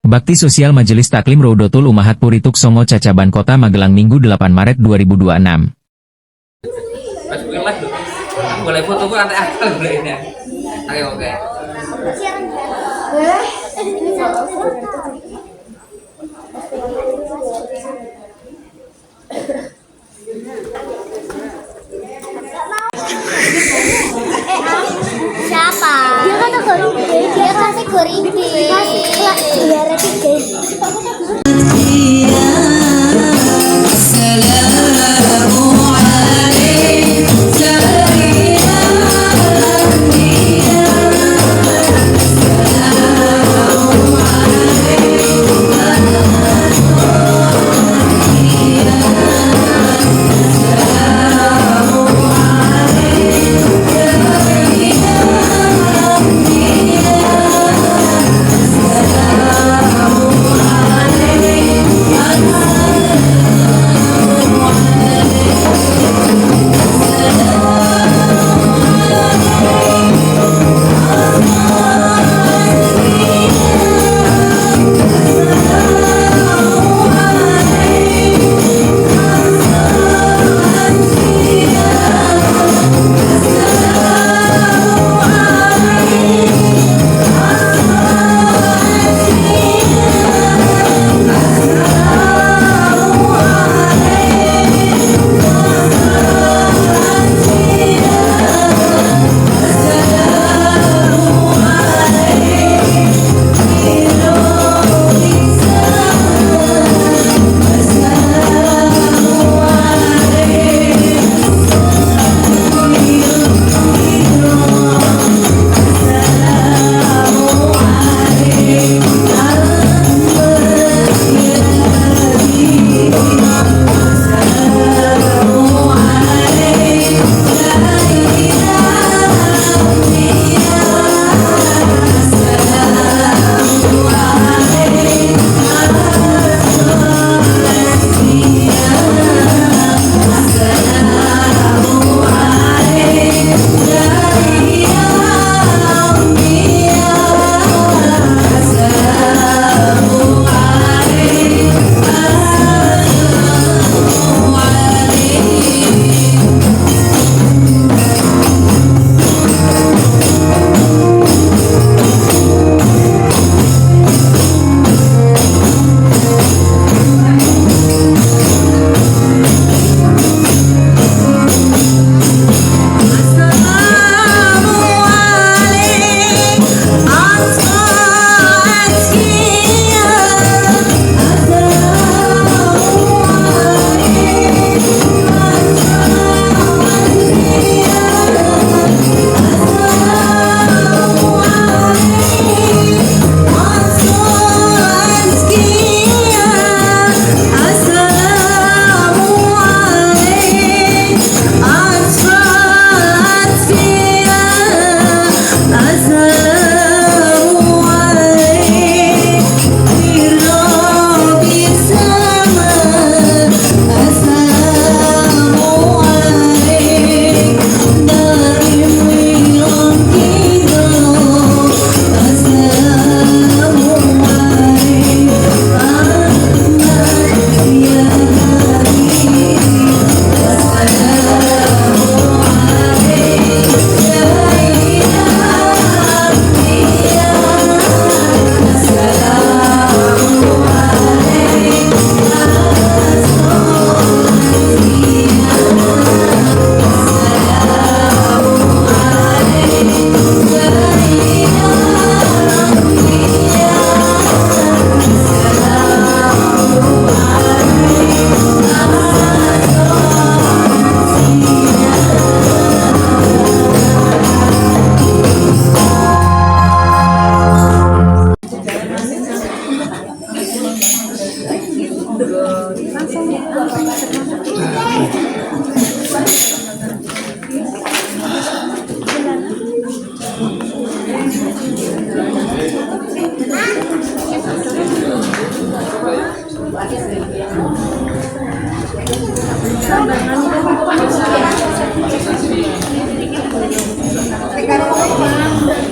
Bakti Sosial Majelis Taklim Raudatul Ummahat Purituk Songo Cacaban Kota Magelang Minggu 8 Maret 2026. Boleh foto gue nanti akal boleh ini. Oke. Siapa? Dia kata goringgi. Dia kasih goringgi. Kasih kelas juara 3.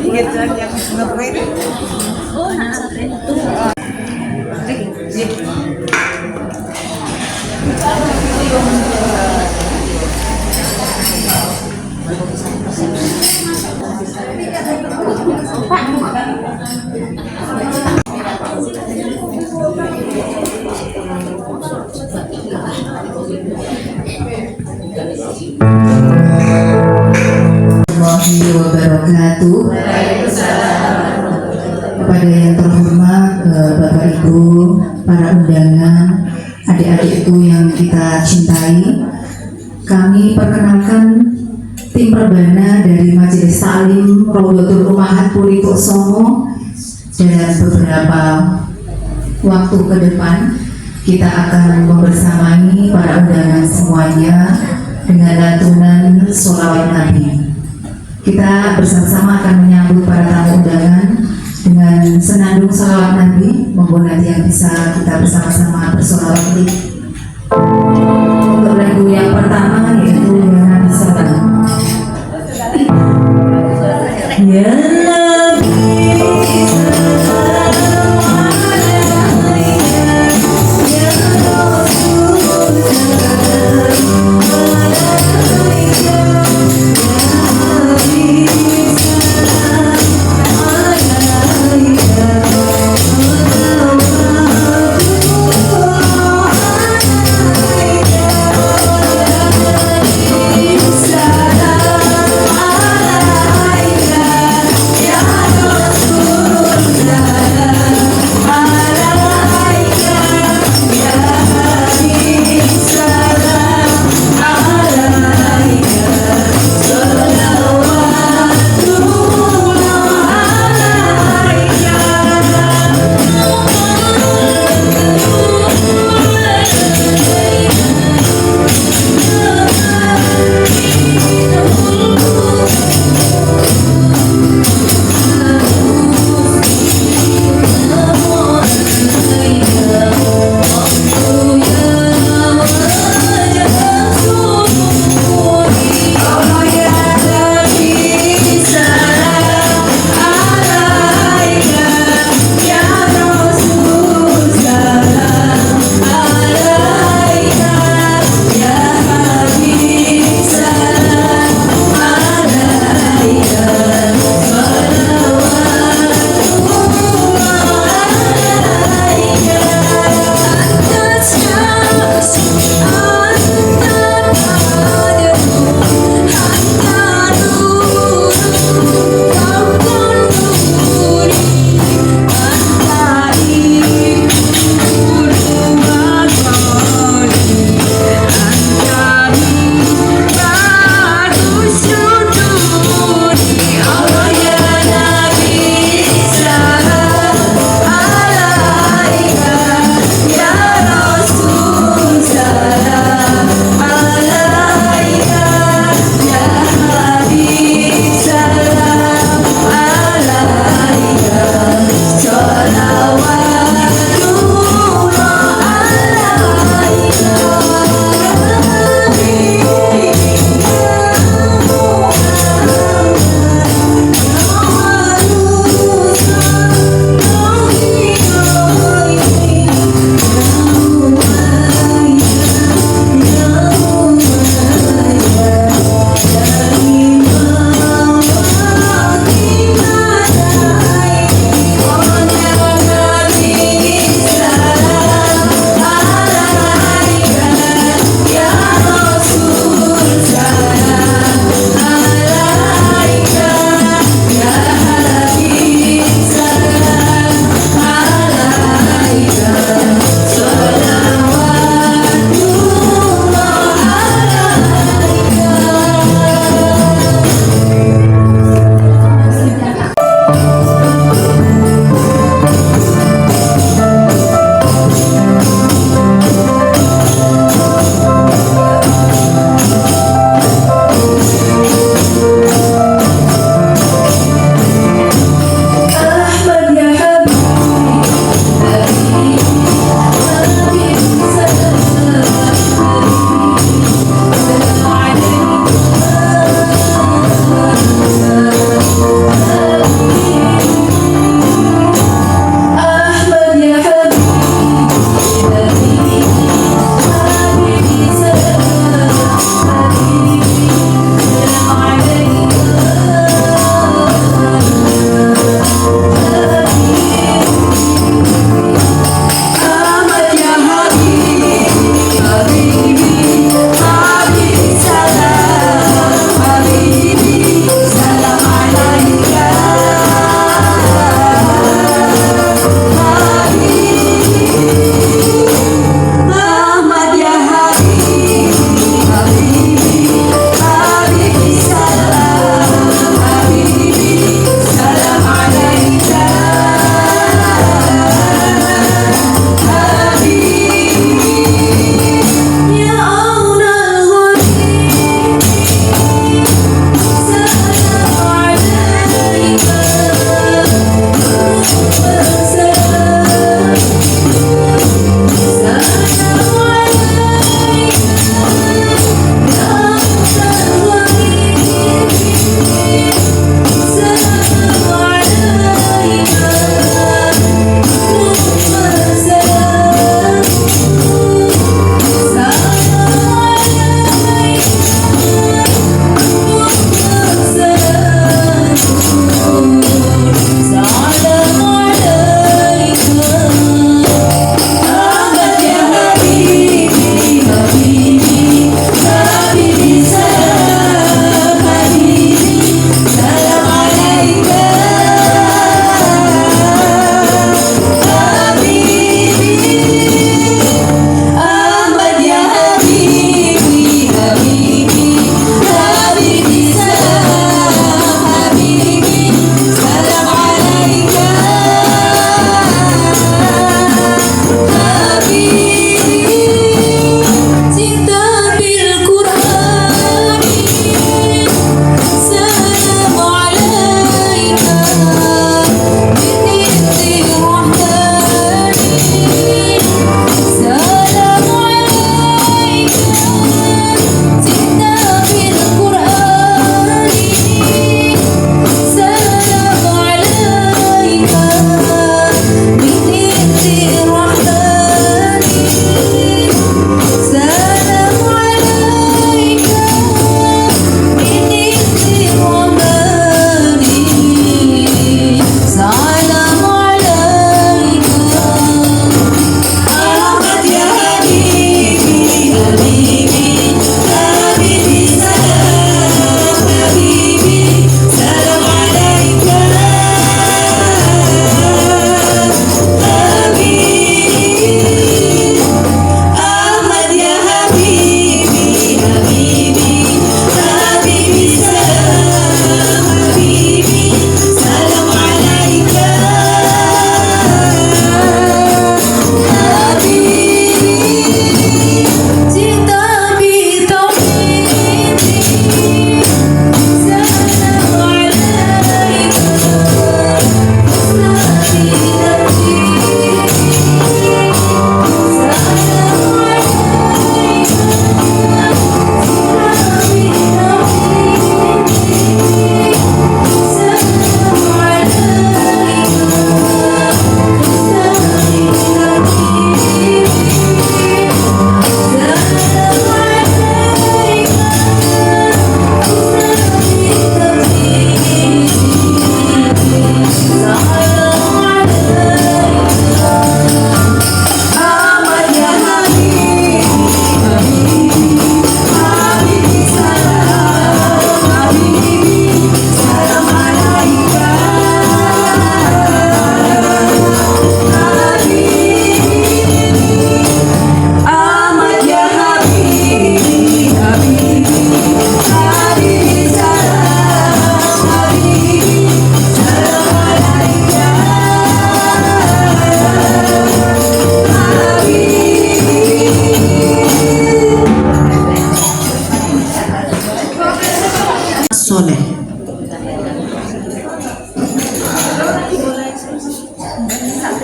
Yang Warahmatullahi wabarakatuh. Kepada yang terhormat Bapak Ibu, para undangan, adik-adikku yang kita cintai, kami perkenalkan tim Perbana dari Majelis Taklim Rodotul Ummahat Puri Tuk Songo. Dalam beberapa waktu ke depan kita akan membersamai para undangan semuanya dengan lantunan sholawat Nabi. Kita bersama-sama akan menyambut para tamu undangan dengan senandung sholawat Nabi. Mohon nanti yang bisa kita bersama-sama bersolawat untuk lagu yang pertama, yaitu Ya Nabi Salam. Ya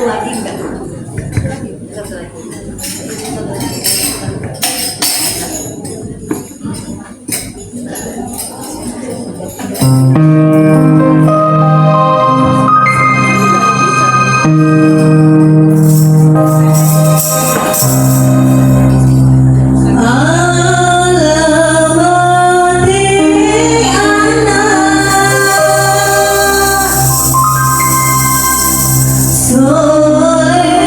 lagi enggak? Soy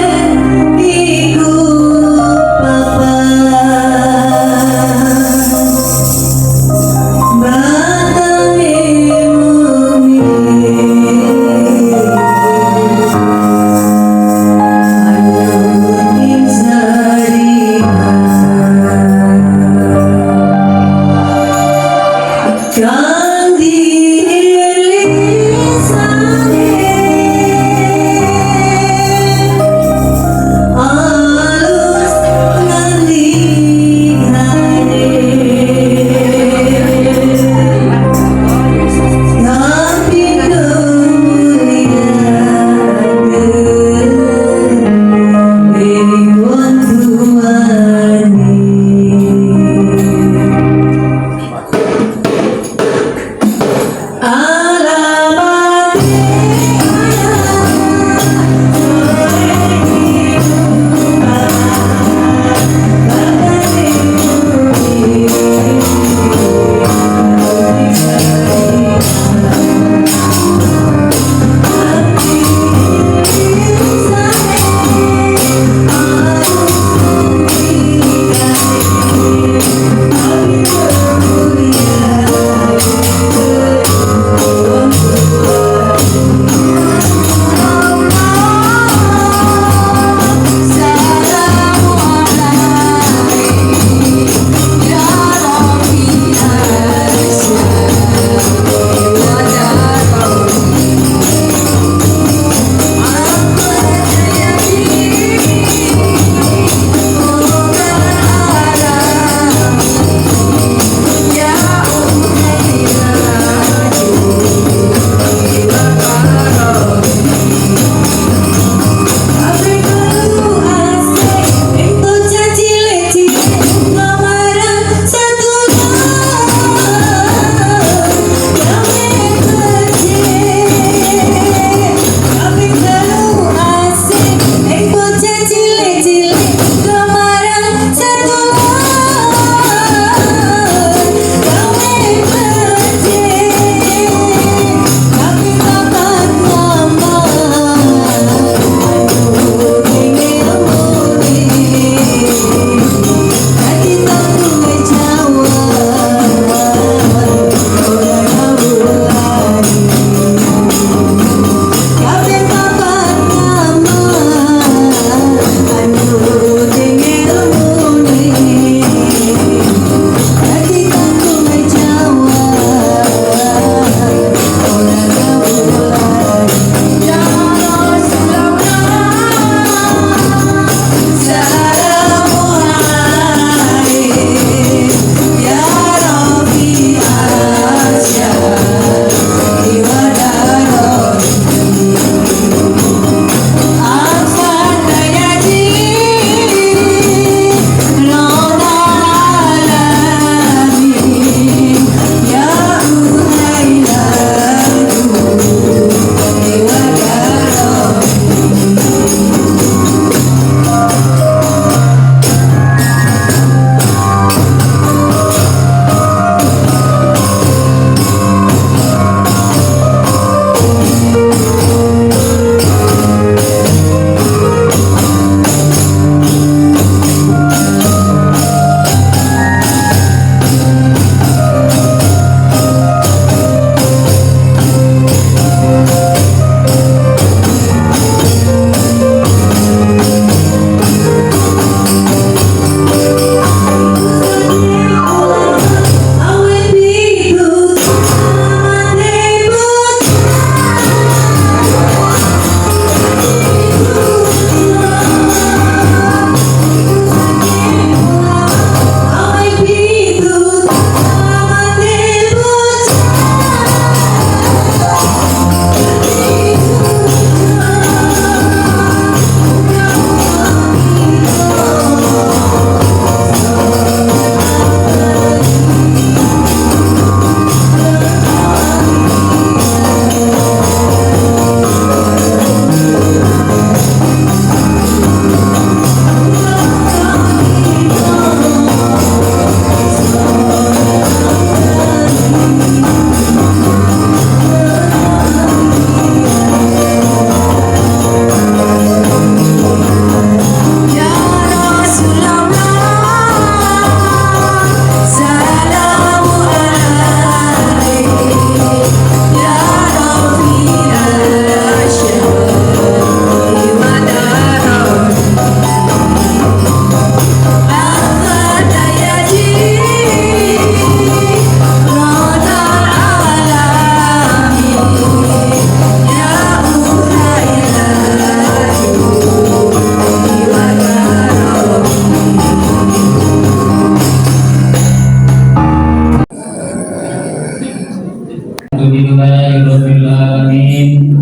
alamin.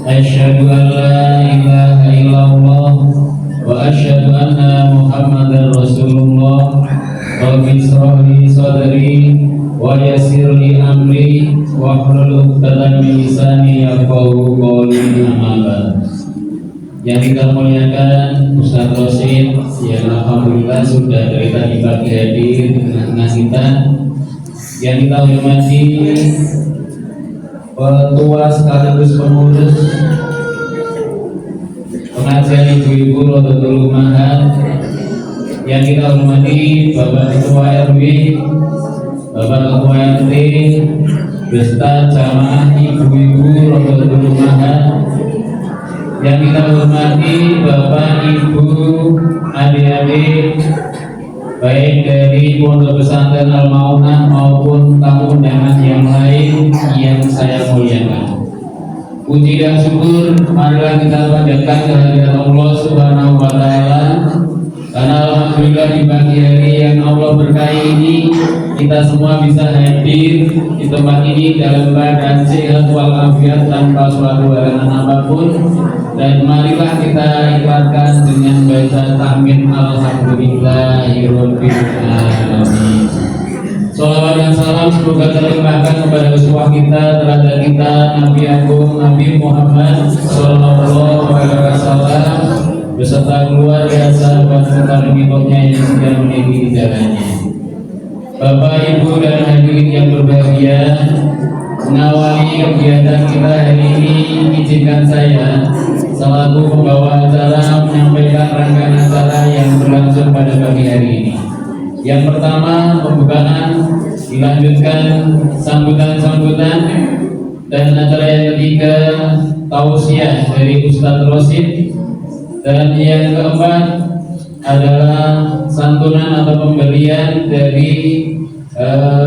Asyhadu an la ilaha illallah wa asyhadu anna Muhammadar Rasulullah. Rabbi shrah li sadri wa yassir li amri wahlul 'uqdatam min lisani yafqahu qawli. Amma ba'd. Yang kita muliakan Ustaz Rosid yang alhamdulillah sudah dari tadi pagi hadir di tengah-tengah kita. Yang kita hormati Ketua sekaligus pengurus pengajian ibu-ibu Rodotul Umahat. Yang kita hormati Bapak Ketua RW, Bapak Ketua RT, beserta jamaah ibu-ibu Rodotul Umahat. Yang kita hormati Bapak, Ibu, adik-adik, baik dari Pondok Pesantren Al-Maunah maupun tamu undangan yang lain yang saya muliakan. Puji dan syukur marilah kita panjatkan kehadirat Allah Subhanahu wa Ta'ala, karena alhamdulillah di pagi hari yang Allah berkahi ini kita semua bisa hadir di tempat ini dalam keadaan sehat walafiat tanpa suatu halangan apapun. Dan marilah kita ikhlaskan dengan baca tahmid alhamdulillahirabbil alamin. Salawat dan salam semoga terlimpahkan kepada uswah kita, teladan kita, Nabi Agung Nabi Muhammad sallallahu alaihi wasallam beserta keluarga, sahabat serta pengikutnya yang sedang mengikuti jalannya. Bapak, Ibu, dan hadirin yang berbahagia, mengawali kegiatan kita hari ini, izinkan saya selaku pembawa acara menyampaikan rangkaian acara yang berlangsung pada pagi hari ini. Yang pertama, pembukaan, dilanjutkan sambutan-sambutan, dan acara yang ketiga tausiah dari Ustadz Rosid, dan yang keempat adalah santunan atau pemberian dari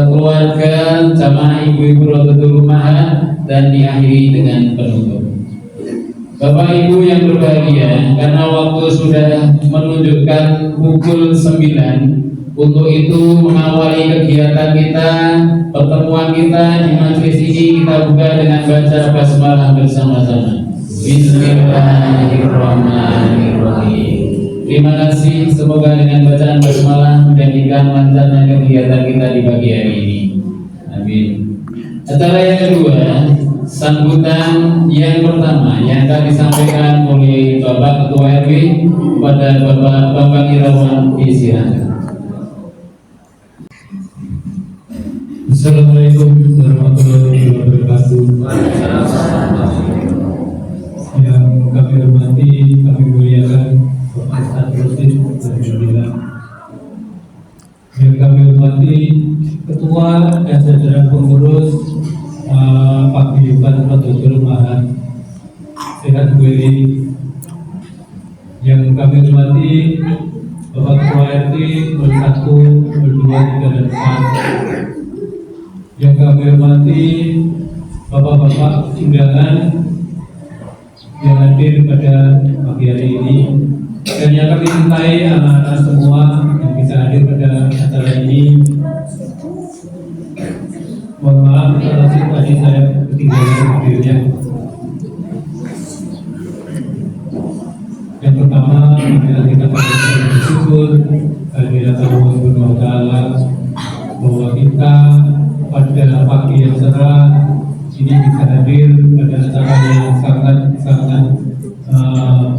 keluarga jamaah ibu-ibu Rodotul Umahat, dan diakhiri dengan penutup. Bapak Ibu yang berbahagia, karena waktu sudah menunjukkan pukul 9, untuk itu mengawali kegiatan kita, pertemuan kita di majelis ini, kita buka dengan baca basmalah bersama-sama. Bismillahirrahmanirrahim. Terima kasih, semoga dengan bacaan basmalah menjadikan lancarnya kegiatan kita di pagi hari ini. Amin. Acara yang kedua, sambutan yang pertama yang akan disampaikan oleh Bapak Ketua RW kepada Bapak Bambang Irawan. Silakan. Assalamualaikum warahmatullahi wabarakatuh. Yang kami hormati, kami muliakan Bapak Ustadz Rosid, alhamdulillah. Yang kami hormati Ketua dan jajaran pengurus Paguyuban Rodotul Umahat Sehat Weli. Yang kami hormati Bapak Ketua RT 01, 02, 3, dan 4. Yang kami hormati Bapak-bapak undangan yang hadir pada pagi hari ini, dan yang kami cintai anak-anak semua yang bisa hadir pada acara ini. Mohon maaf kalau tadi saya ketinggalan videonya. Yang pertama, marilah kita bersyukur kehadirat Allah Subhanahu wa Ta'ala bahwa kita pada pagi yang cerah ini bisa hadir pada acara yang sangat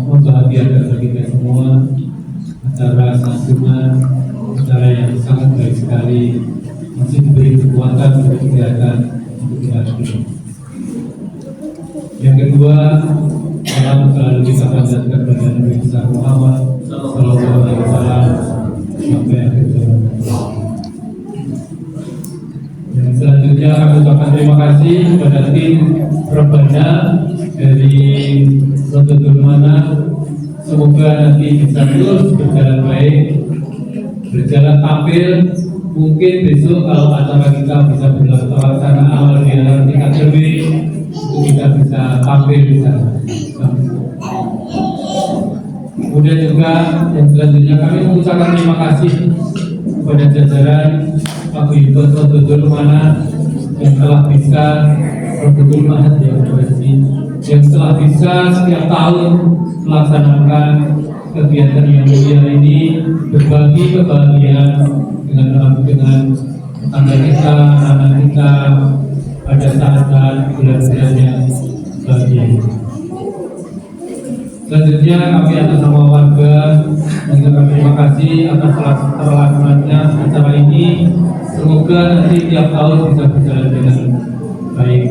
membahagiakan bagi kita semua, acara santunan, acara yang sangat baik sekali, masih diberi kekuatan untuk kegiatan untuk kita hadir. Yang kedua, salam selalu kita panjatkan kepada Nabi besar Muhammad sallallahu alaihi wasallam sampai akhir zaman. Yang selanjutnya kami ucapkan terima kasih kepada tim Rebana dari Rodotul Umahat. Semoga nanti bisa terus berjalan baik, berjalan tampil. Mungkin besok kalau acara kita bisa terlaksana awal di dalam tingkat lebih, itu kita bisa tampil di sana. Kemudian juga yang selanjutnya kami mengucapkan terima kasih kepada jajaran Paguyuban Rodotul Umahat yang telah bisa Rodotul Mahad ya yang telah bisa setiap tahun melaksanakan kegiatan yang mulia ini, berbagi kebahagiaan dengan tetangga kita, anak kita pada saat-saat bulan-bulan yang bahagia ini. Selanjutnya kami atas nama warga mengucapkan terima kasih atas terlaksananya acara ini. Semoga nanti tiap tahun bisa berjalan dengan baik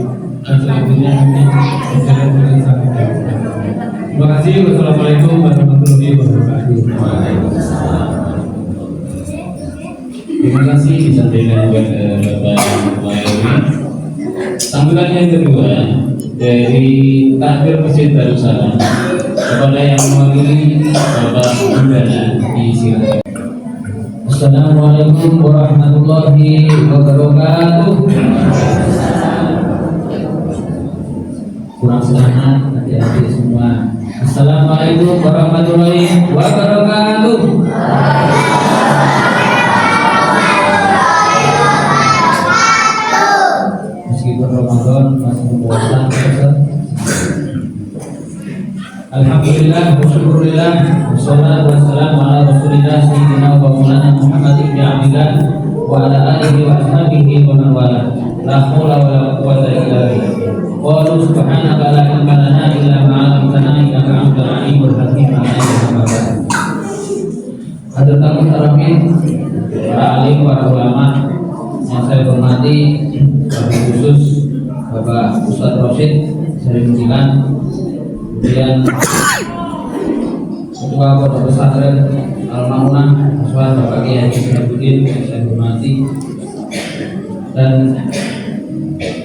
dan selanjutnya nanti berjalan dengan sangat baik. Terima kasih. Wassalamualaikum warahmatullahi wabarakatuh. Terima kasih disampaikan kepada Bapak Wayomi. Sambutan yang kedua dari Takbir Masjid Darussalam kepada yang mewakili Bapak Undana disilakan. Assalamualaikum warahmatullahi wabarakatuh. Kurang semangat adik-adik semua. Assalamualaikum warahmatullahi wabarakatuh. Meskipun Ramadan masih puasa, alhamdulillah, syukurillah, wassalatu wassalamu ala rasulillah sayyidina wa maulana Muhammad ibn Abdillah wa ala alihi wa ashabihi wa man wala. La haula wa la quwwata illa billah. Wa subhanaka la ilma lana illa ma 'allamtana innaka antal alimul hakim. Hadirin hadirin, para alim, para ulama yang saya hormati, wabil khusus Bapak Ustadz Rosid dari Mujilan, kemudian Ketua Pondok Pesantren Al-Maunah Aswan Bapak Kiai Syaifuddin saya hormati, dan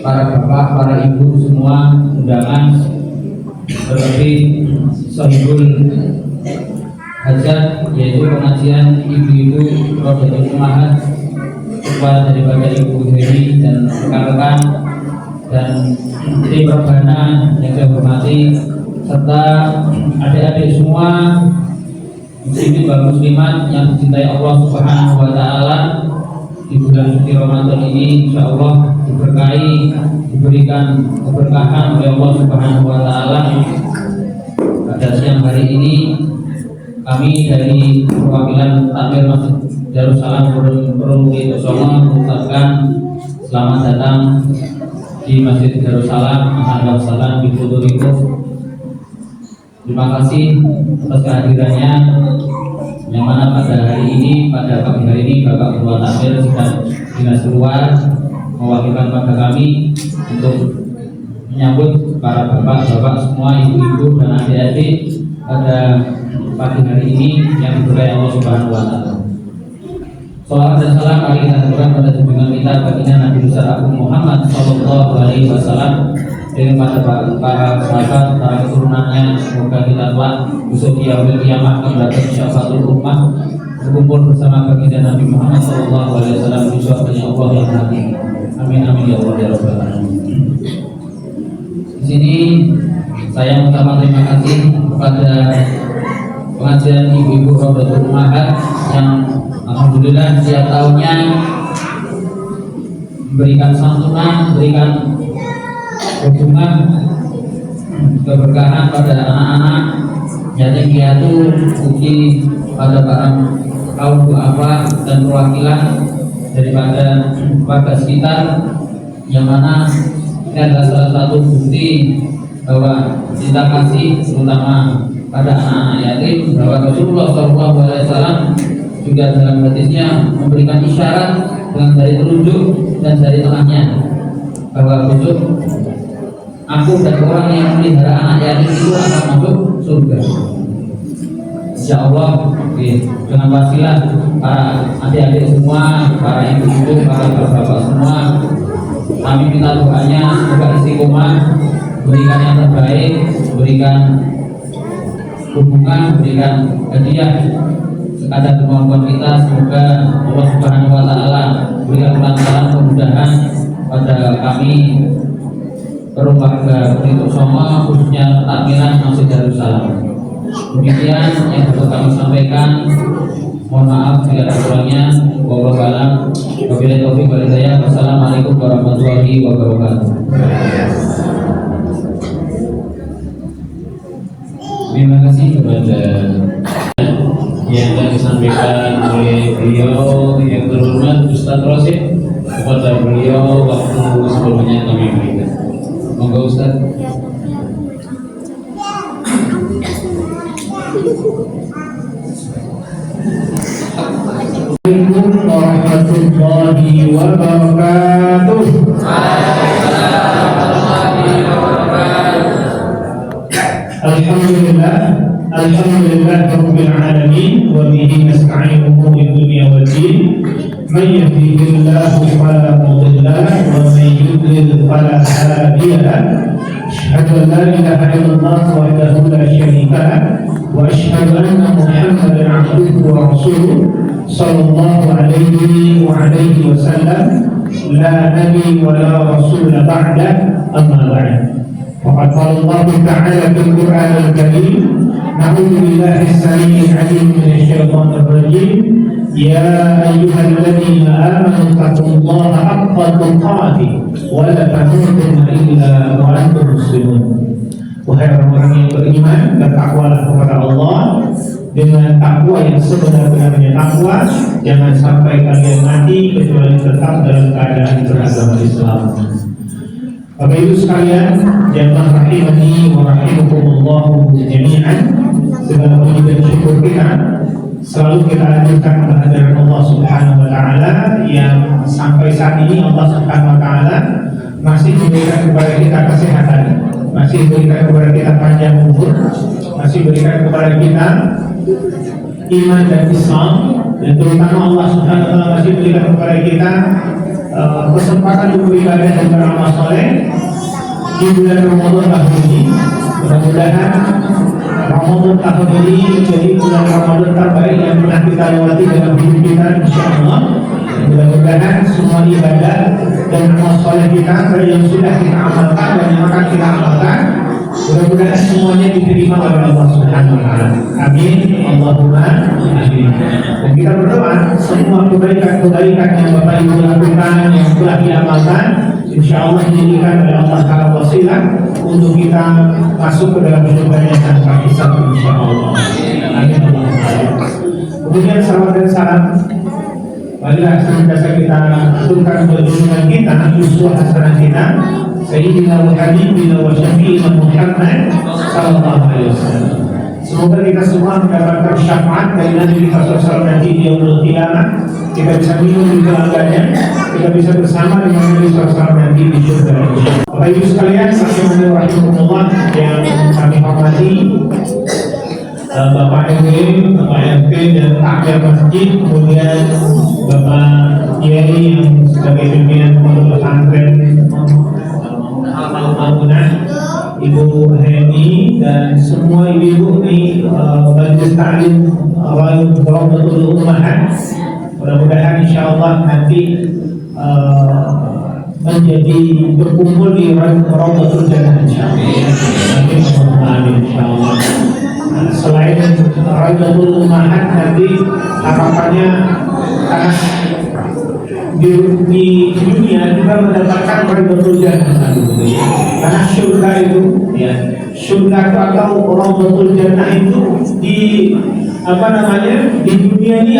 para bapak, para ibu semua undangan, terlebih Sohibul Hajat yaitu pengajian ibu-ibu Rodotul Mahad, ketua daripada Ibu Heri dan rekan-rekan dan tim Rebana yang saya hormati, serta adik-adik semua muslimin dan muslimat yang dicintai Allah Subhanahu wa taala. Di bulan suci Ramadan ini insyaallah diberkahi, diberikan keberkahan oleh Allah Subhanahu wa taala. Pada siang hari ini kami dari perwakilan Takmir Masjid Darussalam Perumuri Songo mengucapkan selamat datang di Masjid Darussalam. Alhamdulillah bifudurikum. Terima kasih atas kehadirannya, yang mana pada hari ini, pada pagi hari ini Bapak Ketua Takmir sedang dinas keluar mewakilkan pada kami untuk menyambut para bapak-bapak semua, ibu-ibu dan adik-adik pada pagi hari ini yang diberkahi Allah Subhanahu wa taala. Salawat dan salam mari kita haturkan pada junjungan kita baginda Nabi besar Agung Muhammad sallallahu alaihi wasallam, dengan para sahabat, para keturunannya. Semoga kita telah besok di yaumil qiyamah mendapat syafatul ummah, berkumpul bersama baginda Nabi Muhammad sallallahu alaihi wasallam di surganya Allah yang hakiki. Amin amin ya Allah ya rabbal alamin. Di sini saya mengucapkan terima kasih kepada pengajian ibu-ibu Rodotul Mahad yang alhamdulillah setiap tahunnya memberikan santunan, memberikan dukungan, keberkahan pada anak-anak yatim piatu, bukti pada para kaum duafa dan perwakilan daripada warga sekitar, yang mana ini adalah salah satu bukti bahwa cinta kasih terutama pada anak-anak yatim, bahwa Rasulullah SAW juga dalam hadisnya memberikan isyarat dengan jari telunjuk dan jari tengahnya bahwa besok aku dan orang yang melihara anak yatim itu akan masuk surga. Insya Allah dengan wasilah para adik-adik semua, para ibu-ibu, para bapak-bapak semua, kami minta doanya semoga istiqomah, berikan yang terbaik, berikan hubungan, berikan hadiah sekadar kemampuan kita. Semoga Allah Subhanahu wa taala berikan kelancaran, kemudahan pada kami warga Perumuri Songo, khususnya takmiran Masjid Darussalam. Demikian yang dapat kami sampaikan. Mohon maaf bila ada kurangnya. Wallahu a'lam. Wabillahi taufiq wal hidayah. Wassalamualaikum warahmatullahi wabarakatuh. Terima kasih kepada yang telah disampaikan oleh beliau yang terhormat Ustaz Rosid. Kepada beliau waktu sebelumnya kami berikan. Monggo Ustaz. Assalamualaikum warahmatullahi wabarakatuh. Alhamdulillah rabbil alamin wa bihi nasta'inu umuri dunya wad din. Man yahdihillahu fala mudilla lahu wa man yudlil fala hadiya lahu. Asyhadu an la ilaha illallah wahdahu la syarika lahu wa asyhadu anna Muhammadan 'abduhu wa rasuluh sallallahu alaihi wa alihi wasallam. La nabi wa la rasul ba'da, amma ba'd. Faqad qala Allah ta'ala fil Qur'an al-Karim, na'udzu billahi as-sami'il 'alim minasy syaithanir rajim. Ya ayyuhalladzina amanu taqullaha haqqa tuqatih wa la tamutunna illa wa antum muslimun. Wahai orang-orang yang beriman, bertakwalah kepada Allah dengan takwa yang sebenar-benarnya takwa. Jangan sampai kalian mati kecuali tetap dalam keadaan beragama Islam. Bapak Ibu sekalian, jamaah rahimani wa rahimakumullah jami'an, segala puji dan syukur kita selalu kita lanjutkan kehadiran Allah Subhanahu wa taala yang sampai saat ini Allah Subhanahu wa taala masih memberikan kepada kita kesehatan, masih berikan kepada kita panjang umur, masih berikan kepada kita iman dan Islam, dan terutama Allah Subhanahu wa taala masih berikan kepada kita kesempatan untuk beribadah dan beramal soleh di bulan Ramadan tahun ini. Mudah-mudahan Ramadan tahun ini menjadi bulan Ramadan terbaik yang pernah kita lewati dalam hidup kita, insyaallah. Mudah-mudahan semua ibadah dan amal soleh kita yang sudah kita amalkan dan yang akan kita amalkan, mudah-mudahan semuanya diterima oleh Allah Subhanahu wa taala. Amin. Allahumma amin. Dan kita berdoa semua kebaikan-kebaikan yang Bapak Ibu lakukan, yang telah diamalkan, insyaallah dijadikan oleh Allah Taala wasilah untuk kita masuk ke dalam surga-Nya tanpa hisab, insyaallah. Amin. Kemudian salawat dan salam marilah senantiasa kita aturkan junjungan kita, uswah hasanah kita, Sayyidina wa Habibina wa Syafi'ina Muhammad sallallahu alaihi wasallam. Semoga kita semua mendapatkan syafaat dari Nabi kita SAW nanti di yaumul qiyamah. Kita bisa minum di telaganya, kita bisa bersama dengan Nabi SAW nanti di surga. Bapak Ibu sekalian, rahimahumullah yang kami hormati, Bapak RW, Bapak RT dan takmir masjid, kemudian Bapak Kiai yang sebagai pimpinan pondok pesantren Al-Mamunah, Ibu Heni dan semua ibu-ibu di Majelis Ta'lim Rawdatul Ummahat. Mudah-mudahan insyaallah nanti menjadi berkumpul di Rawdatul Jannah insyaallah. Amin insyaallah. Selain Rawdatul Ummahat, nanti harapannya karena di dunia kita mendapatkan Rawdatul Jannah, karena surga itu ya, surga atau Rawdatul Jannah itu di di dunia ini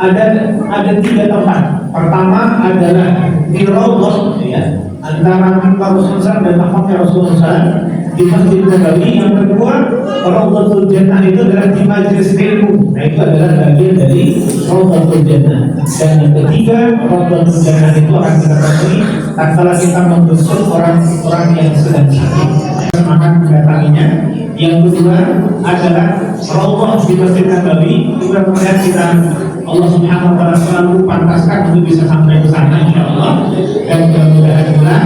ada tiga tempat. Pertama adalah di Rawdah ya, antara Mimbar Rasulullah dan Makamnya Rasulullah di Masjid Nabawi. Yang kedua, Rawdatul Jannah itu adalah di majelis ilmu. Nah, itu adalah bagian dari Rawdatul Jannah. Dan yang ketiga, Rawdatul Jannah itu akan kita temui tatkala kita membesuk orang-orang yang sedang sakit, akan mendatanginya. Yang kedua adalah Rawdah di Masjid Nabawi. Mudah-mudahan kita Allah Subhanahu wa taala selalu pantaskan untuk bisa sampai ke sana insyaallah. Dan mudah-mudahan pula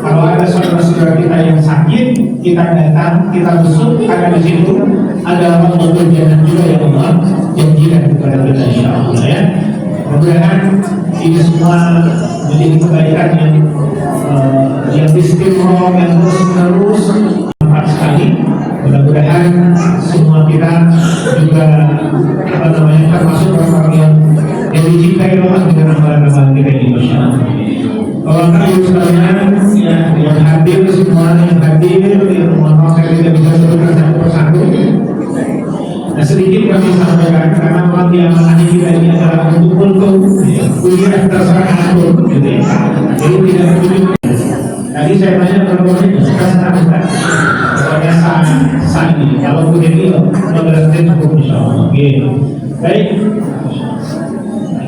kalau ada saudara-saudara kita yang sakit, kita datang, kita besuk, karena di situ ada Rawdatul Jannah juga yang Allah janjikan kepada kita insyaallah ya. Mudah-mudahan ini semua menjadi kebaikan yang istiqomah, yang terus-menerus manfaat sekali. Mudah-mudahan semua kita juga kuliah terserah aku gitu ya. Jadi tidak begitu. Tadi saya tanya perempuan sekarang bukan pokoknya saat ini kalau begitu 15 menit cukup insyaallah. Oke. Baik.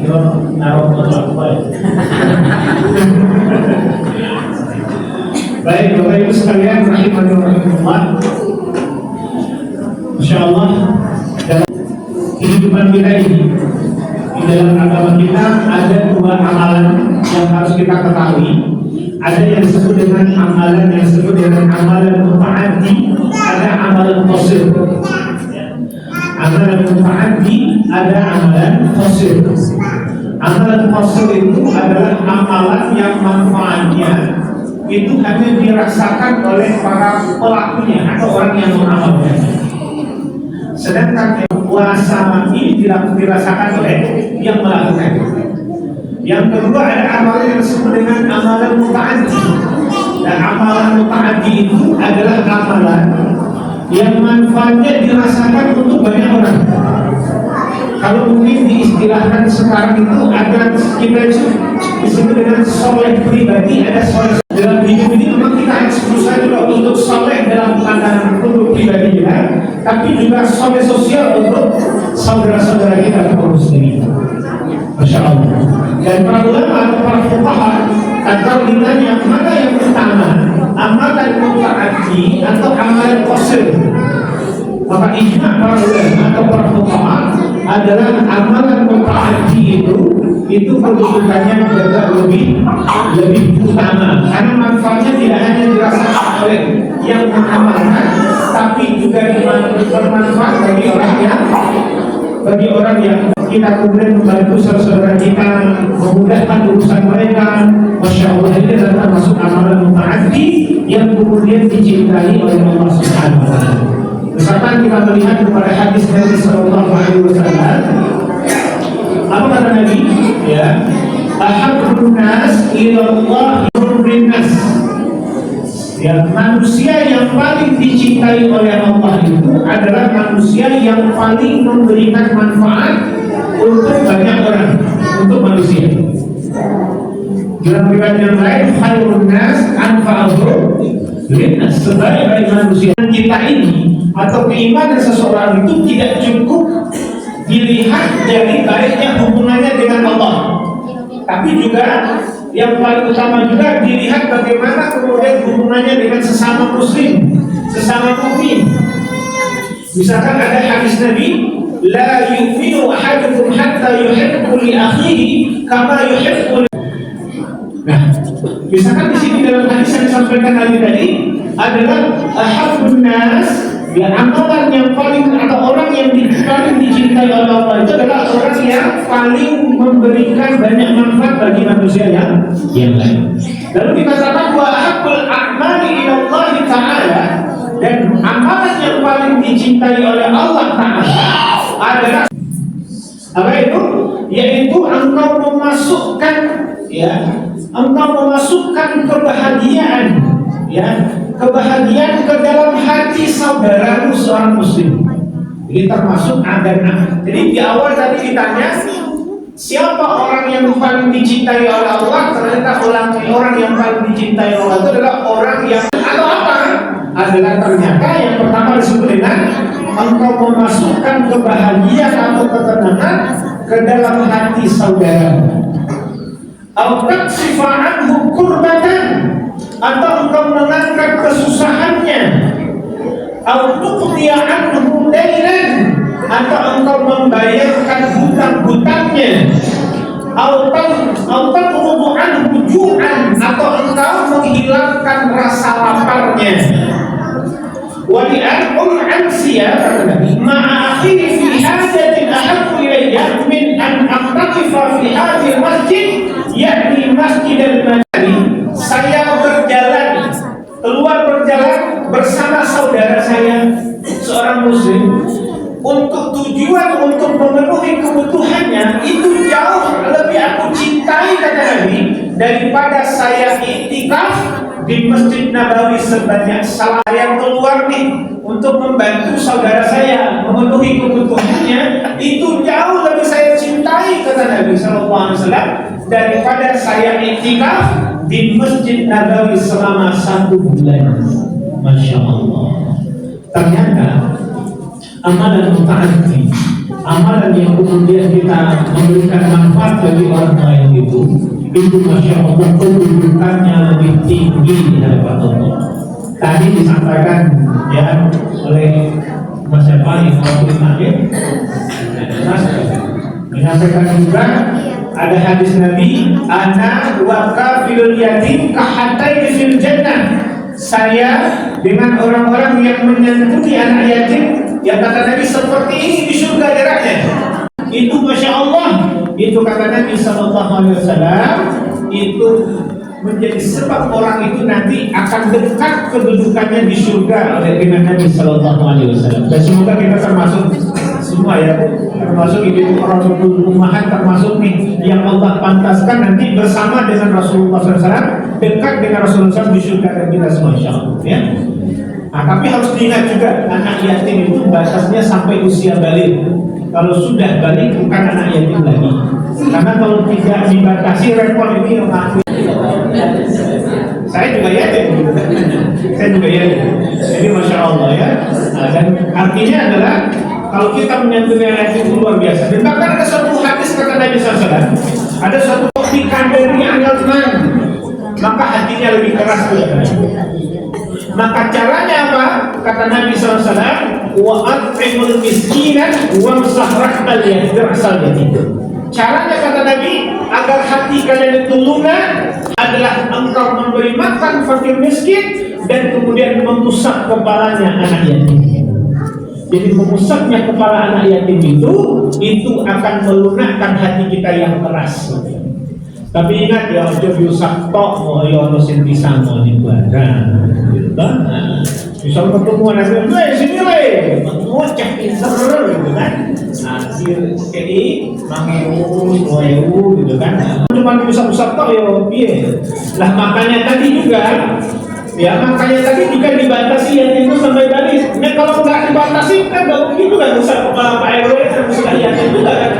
Kita naruh foto apa ya? Baik, Bapak Ibu sekalian, rahimahullah. Insyaallah dalam kehidupan kita ini, di dalam agama kita ada dua amalan yang harus kita ketahui. Ada yang disebut dengan amalan yang disebut dengan amalan muta'addi, ada amalan qasir. Amalan muta'addi, ada amalan qasir. Amalan qasir itu adalah amalan yang manfaatnya itu hanya dirasakan oleh para pelakunya atau orang yang mengamalkan. Sedangkan puasa ini tidak dirasakan oleh yang melakukan. Yang kedua ada amalan yang disebut dengan amalan muta'addi. Dan amalan muta'addi itu adalah amalan yang manfaatnya dirasakan untuk banyak orang. Kalau mungkin diistilahkan sekarang itu ada kita disebut dengan soleh pribadi, ada soleh dalam hidup ini. Memang kita harus berusaha juga untuk soleh dalam pandangan untuk pribadi kita, tapi juga soleh sosial untuk saudara-saudara kita kaum muslimin. Masya Allah. Dan para ulama atau para fuqaha atau ditanya mana yang pertama, amalan muta'addi atau amalan qasir, maka ijma para ulama atau para fuqaha adalah amalan muta'addi itu kedudukannya juga lebih utama karena manfaatnya tidak hanya dirasakan oleh yang mengamalkan, tapi juga bermanfaat bagi orang yang kita kemudian membantu saudara kita, memudahkan urusan mereka. Masya Allah, ini adalah termasuk amalan muta'addi yang kemudian dicintai oleh Allah Subhanahu wa Ta'ala. Misalkan kita melihat kepada hadis Nabi Sallallahu Alaihi Wasallam, apa kata Nabi? Ya, ahabbun nas ilallah hurrin nas. Ya, manusia yang paling dicintai oleh Allah itu adalah manusia yang paling memberikan manfaat untuk banyak orang, untuk manusia. Dalam riwayat yang lain, khairun nas anfa'uhum linnas. Sebaik-baik manusia kita ini atau keimanan seseorang itu tidak cukup dilihat dari baiknya hubungannya dengan Allah, tapi juga yang paling utama juga dilihat bagaimana kemudian hubungannya dengan sesama muslim, sesama mukmin. Misalkan ada hadis Nabi, la yu'minu ahadukum hatta yuhibbu li akhihi kama yuhibbu. Nah, misalkan di sini dalam hadis yang disampaikan Nabi tadi adalah ahabbun nas, ya, amalan yang paling atau orang yang paling dicintai oleh Allah itu adalah orang yang paling memberikan banyak manfaat bagi manusia yang lain. Lalu dikatakan wa ahabbul a'mali ila Allah Ta'ala, dan amalan yang paling dicintai oleh Allah Ta'ala adalah apa itu? Yaitu engkau memasukkan, ya, engkau memasukkan kebahagiaan, ya, kebahagiaan ke dalam hati saudaramu seorang muslim. Ini termasuk adana. Jadi di awal tadi ditanya siapa orang yang paling dicintai oleh Allah, ternyata orang yang paling dicintai oleh Allah itu adalah orang yang atau apa? Adalah ternyata yang pertama disebut dengan engkau memasukkan kebahagiaan atau ketenangan ke dalam hati saudara. Au taksifa anhu kurbatan, atau engkau mengangkat kesusahannya. Au tuqdiya anhu dainan, atau engkau membayarkan hutang-hutangnya. Au taqrudu anhu ju'an, atau engkau menghilangkan rasa laparnya. Wa li'an'um ansiya ma'akhiri fi hadatin ahabbu ilayya min an aqtaqifa fi hadhil masjid, yakni masjid al-madani. Saya keluar berjalan bersama saudara saya seorang muslim untuk tujuan untuk memenuhi kebutuhannya, itu jauh lebih aku cintai, kata Nabi, daripada saya iktikaf di Masjid Nabawi sebanyak salah. Yang keluar nih untuk membantu saudara saya memenuhi kebutuhannya, itu jauh lebih saya cintai baik kata Nabi SAW daripada saya iktikaf di Masjid Nabawi selama 1 bulan. Masya Allah. Ternyata amalan mutaati, amalan yang kemudian kita memberikan manfaat bagi orang lain itu Masya Allah kedudukannya lebih tinggi di hadapan Allah. Tadi disampaikan ya oleh Mas Jafar yang waktu terakhir, Mas menyampaikan juga ada hadis Nabi, ana wa kafilul yatim kahatai fil jannah. Saya dengan orang-orang yang menyantuni anak yatim, yang kata Nabi seperti ini di surga jaraknya. Itu Masya Allah, itu kata Nabi SAW, itu menjadi sebab orang itu nanti akan dekat kedudukannya di surga oleh dengan Nabi SAW. Dan semoga kita termasuk semua ya, termasuk ibu Rasul Ummahat, termasuk nih yang Allah pantaskan nanti bersama dengan Rasulullah SAW, dekat dengan Rasulullah SAW di surga dan kita semua insya Allah ya. Nah, tapi harus diingat juga anak yatim itu batasnya sampai usia balik. Kalau sudah balik bukan anak yatim lagi. Karena kalau tidak dibatasi repot ini yang aku. Saya juga yatim. Saya juga yatim. Jadi Masya Allah ya. Nah, dan artinya adalah kalau kita menyantuni anak yatim itu luar biasa. Dan bahkan ada satu hadis kata Nabi SAW, ada satu dikandani anggal tenang, maka hatinya lebih keras juga. Maka caranya apa? Kata Nabi SAW, wa at'imul miskinan wa musahrakal yatim. Caranya kata Nabi, agar hati kalian itu lunak adalah engkau memberi makan fakir miskin dan kemudian memusat kepalanya anak yatim. Jadi memusatnya kepala anak yatim itu akan melunakkan hati kita yang keras. Tapi ingat ya, ojo diusak tok mau ono sing disangoni di barang. Gitu kan? Bisa ketemu anak itu, sini le, ngoceh pinter gitu kan. Hasil KI, mangewu, soewu gitu kan. Cuma diusak-usak tok ya, piye. Lah makanya tadi juga dibatasi yang itu sampai tadi. Nah kalau nggak dibatasi kan nggak mungkin juga rusak kepala Pak RW, rusak yatim juga kan.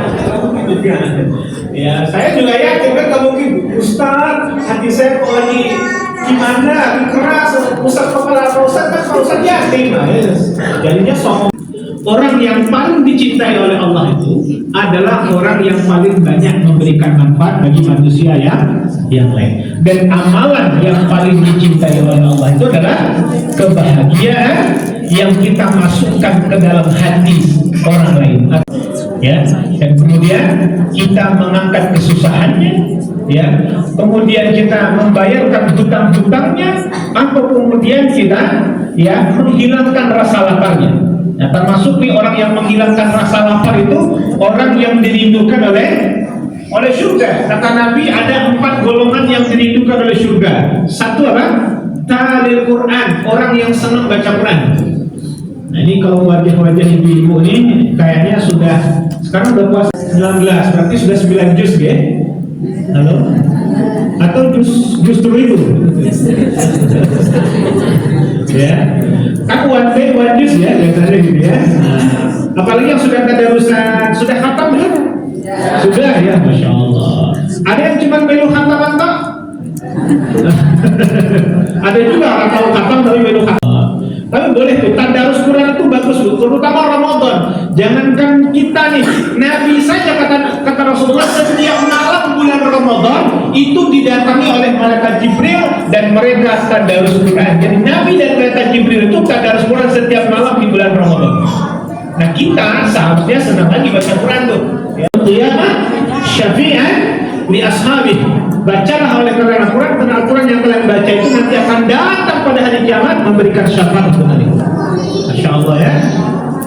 Ya, saya juga yakin kan nggak mungkin Ustaz, hati saya kok lagi gimana, lagi keras, Ustaz kepala Ustaz kan Ustaz yatim. Jadinya sombong. Orang yang paling dicintai oleh Allah itu adalah orang yang paling banyak memberikan manfaat bagi manusia yang lain. Dan amalan yang paling dicintai oleh Allah itu adalah kebahagiaan yang kita masukkan ke dalam hati orang lain. Ya, dan kemudian kita mengangkat kesusahannya, ya, kemudian kita membayarkan hutang-hutangnya, atau kemudian kita ya menghilangkan rasa laparnya. Nah, termasuk nih orang yang menghilangkan rasa lapar itu orang yang dirindukan oleh surga. Kata Nabi ada 4 golongan yang dirindukan oleh surga. Satu apa? Talil Quran, orang yang senang baca Quran. Nah ini kalau wajah-wajah ibu-ibu ini kayaknya sudah sekarang udah puasa 19, berarti sudah 9 juz ya? Halo? Atau justru itu? Ya, kan one day one juz ya, biasanya gitu ya. Apalagi yang sudah tadarusan, sudah khatam ya? Sudah ya, Masya Allah. Ada yang cuma melu khatam tak? Ada juga orang tahu khatam tapi melu khatam. Tapi boleh tuh, tadarus Quran itu bagus loh, terutama Ramadan. Jangankan kita nih, Nabi saja kata Rasulullah setiap malam bulan Ramadan itu didatangi oleh malaikat Jibril dan mereka tadarus Quran. Jadi Nabi dan malaikat Jibril itu tadarus Quran setiap malam di bulan Ramadan. Nah kita seharusnya senang lagi baca Quran tuh. Ya, syafi'an li ashabih. Bacalah oleh kalian Al-Quran, karena Al-Quran yang kalian baca itu nanti akan datang pada hari kiamat memberikan syafaat untuk kalian. Masya Allah ya.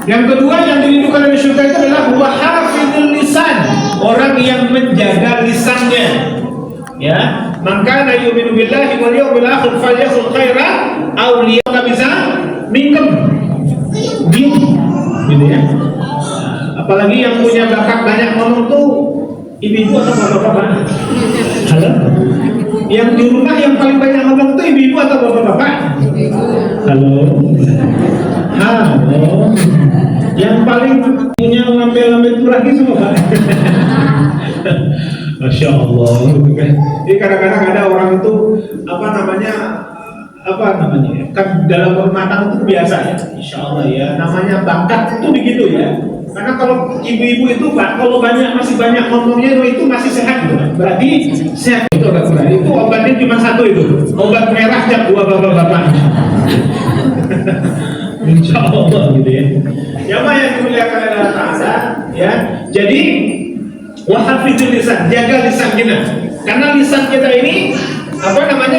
Yang kedua yang dirindukan oleh surga itu adalah wahafidul lisan, orang yang menjaga lisannya. Ya, maka yu'minu billahi wal yawmil akhir falyaqul khairan aw liyaqul bisa mingkem. Gitu ya. Apalagi yang punya bakat banyak ngomong tuh ibu-ibu atau bapak-bapak? Halo? Yang di rumah yang paling banyak ngomong itu ibu-ibu atau bapak-bapak? Halo? Halo. Yang paling punya lambe-lambe lagi semua Pak. Masya Allah. Jadi kadang-kadang ada orang itu kan dalam rumah tangga itu biasa ya, Insya Allah ya, namanya bakat itu begitu ya. Karena kalau ibu-ibu itu Pak, kalau masih banyak ngomongnya itu masih sehat gitu. Berarti sehat itu agak berat. Itu obatnya cuma satu itu, obat merah jam 2 bapak-bapak. Insya Allah gitu ya. Ya Pak yang dimuliakan adalah Ta'ala ya. Jadi wahafidul lisan, jaga lisan kita. Karena lisan kita ini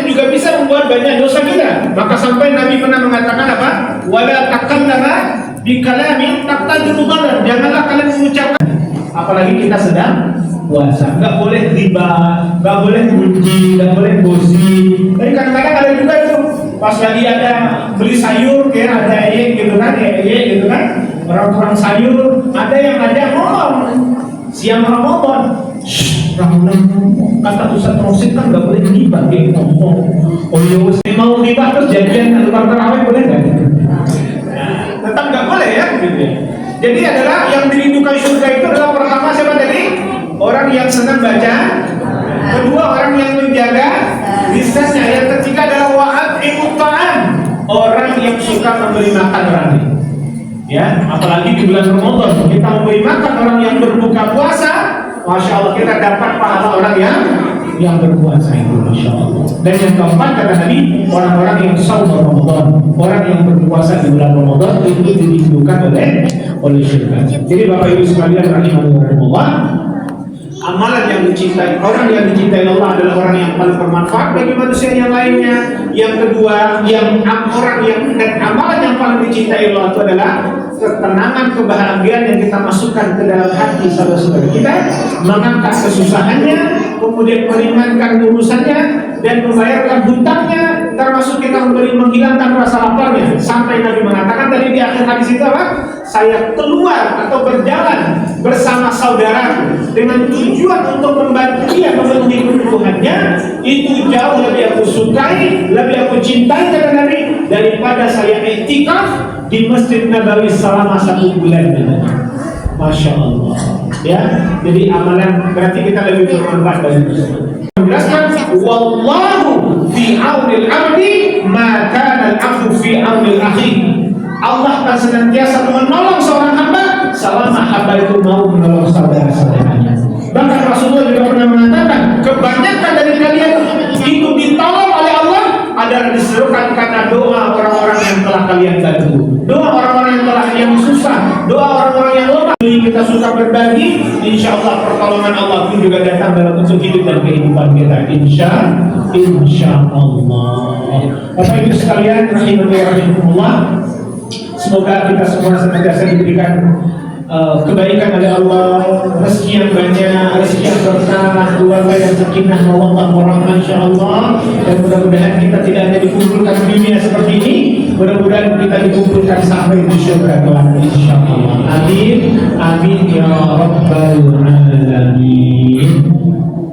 juga bisa membuat banyak dosa kita. Maka sampai Nabi pernah mengatakan apa? Wala takallama bi kalamin taqtadiru dharar. Janganlah kalian mengucapkan, apalagi kita sedang puasa. Enggak boleh riba, enggak boleh muji, enggak boleh gosip. Tapi kadang-kadang ada juga itu pas lagi ada beli sayur, kayak ada gitu kan. Orang-orang sayur, ada yang ngajak ngomong siang Ramadan. Kata Ustaz Rosid kan nggak boleh ngibah kayak ngomong. Oh iya, mau ngibah terus janjian tukang terawih boleh nggak? Tetap nggak boleh ya, gitu ya. Jadi adalah yang dirindukan surga itu adalah pertama siapa tadi? Orang yang senang baca. Kedua, orang yang menjaga lisannya. Yang ketiga adalah wa'at imutaan, orang yang suka memberi makan orang lain. Ya, apalagi di bulan Ramadan kita memberi makan orang yang berbuka puasa. Masya Allah, kita dapat pahala orang yang berpuasa itu, Masya Allah. Dan yang keempat kata Nabi, orang-orang yang saum Ramadan, orang yang berpuasa di bulan Ramadan itu dirindukan oleh syurga. Jadi Bapak Ibu sekalian rahimahullah, amalan yang dicintai, orang yang dicintai Allah adalah orang yang paling bermanfaat bagi manusia yang lainnya. Yang kedua, dan amalan yang paling dicintai Allah itu adalah ketenangan, kebahagiaan yang kita masukkan ke dalam hati saudara-saudara kita, mengangkat kesusahannya, kemudian meringankan urusannya dan membayarkan hutangnya, termasuk kita menghilangkan rasa laparnya. Sampai Nabi mengatakan tadi di akhir hadis itu apa? Saya keluar atau berjalan bersama saudara dengan tujuan untuk membantu dia memenuhi kebutuhannya, itu jauh lebih aku sukai, lebih aku cintai kata Nabi, daripada saya iktikaf di Masjid Nabawi selama 1 bulan. Masya Allah ya. Jadi amalan berarti kita lebih bermanfaat dari itu. Menjelaskan wallahu fi aunil abdi ma kana al-'abdu fi aunil akhi. Allah akan senantiasa menolong seorang hamba selama hamba itu mau menolong saudara-saudaranya. Bahkan Rasulullah juga pernah mengatakan, kebanyakan dari kalian itu ditolong oleh Allah adalah diserukan karena doa orang-orang yang telah kalian bantu, doa orang-orang yang susah, doa orang-orang yang lemah. Kita suka berbagi, insya Allah pertolongan Allah pun juga datang dalam bentuk hidup dan kehidupan kita. Insya Allah. Bapak Ibu sekalian, rahimahullah, semoga kita semua senantiasa diberikan kebaikan oleh Allah, rezeki yang banyak, rezeki yang berkah, keluarga yang sakinah, mawaddah warahmah insyaallah. Dan mudah-mudahan kita tidak hanya dikumpulkan di dunia seperti ini, mudah-mudahan kita dikumpulkan sampai di surga kelak insyaallah. Amin, amin ya rabbal alamin.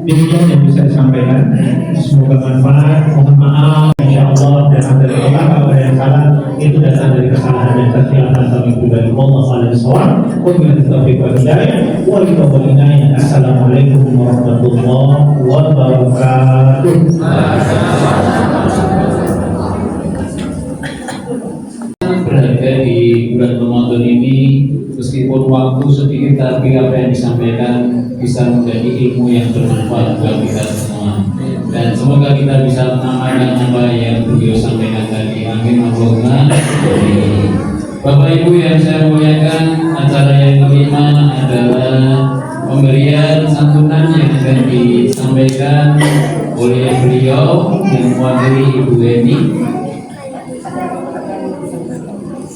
Demikian yang bisa disampaikan. Semoga bermanfaat. Mohon maaf insyaallah datang dari Allah, kalau ada yang salah itu datang dari kesalahan dan kesilapan kami pribadi. Wallahu a'lam bishawab. Wabillahi taufiq wal hidayah. Assalamualaikum warahmatullahi wabarakatuh. Berada di bulan Ramadan ini, meskipun waktu sedikit, tapi apa yang disampaikan bisa menjadi ilmu yang bermanfaat buat kita semua. Dan semoga kita bisa mengamalkan apa yang beliau sampaikan tadi. Amin Allahumma. Bapak Ibu yang saya muliakan, acara yang kelima adalah pemberian santunan yang akan disampaikan oleh beliau yang mewakili Ibu Eni.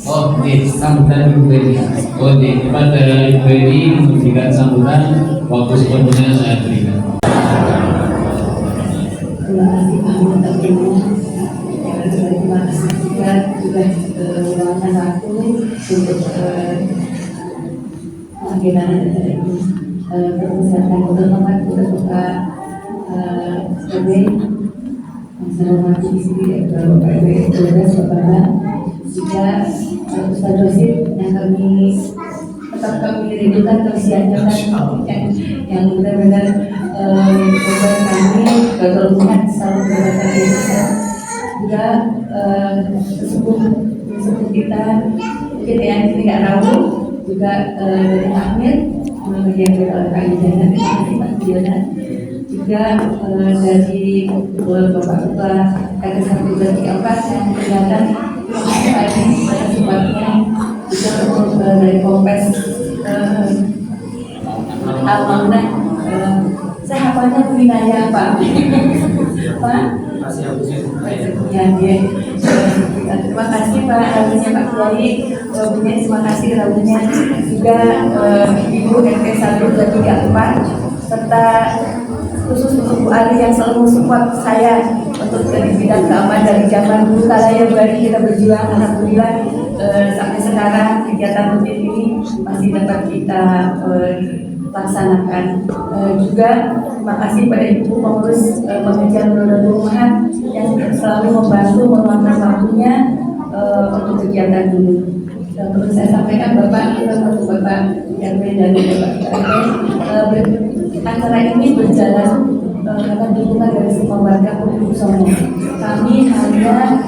Oh, sambutan Ibu Eni. Oh, kepada Ibu Eni memberikan sambutan, waktu sepenuhnya saya berikan. Terima kasih juga sudah meluangkan waktu untuk bagaimana ini persiapan untuk tempat untuk buka survei. Saya hormati di sini Bapak Ibu kepada juga Ustaz Rosid yang tetap kami rindukan keusianya yang benar-benar membuat kami berhubungan selalu berbahasa Indonesia. Juga sesepuh kita mungkin yang tidak tahu juga dari Amir yang berkali Diana, terima kasih Pak Diana. Juga dari Bapak Ketua KK 124 yang kelihatan tadi sebabnya juga dari Kompes Al-Mauna. Saya hafalnya Kulinaya Pak. Pak ya, terima kasih Pak Rawunya Pak Kiai, Rawunya terima kasih Rawunya juga Ibu RT 1 2 3 4 serta khusus untuk Bu Ali yang selalu support saya untuk dari bidang keamanan dari zaman dulu kala yang baru kita berjuang. Alhamdulillah sampai sekarang kegiatan rutin ini masih dapat kita laksanakan. Juga terima kasih pada Ibu pengurus pengajian Rodotul Ummahat yang selalu membantu meluangkan waktunya untuk kegiatan ini. Terus saya sampaikan Bapak RW dan Bapak RW, acara ini berjalan karena dukungan dari semua warga Purituk Songo. Kami hanya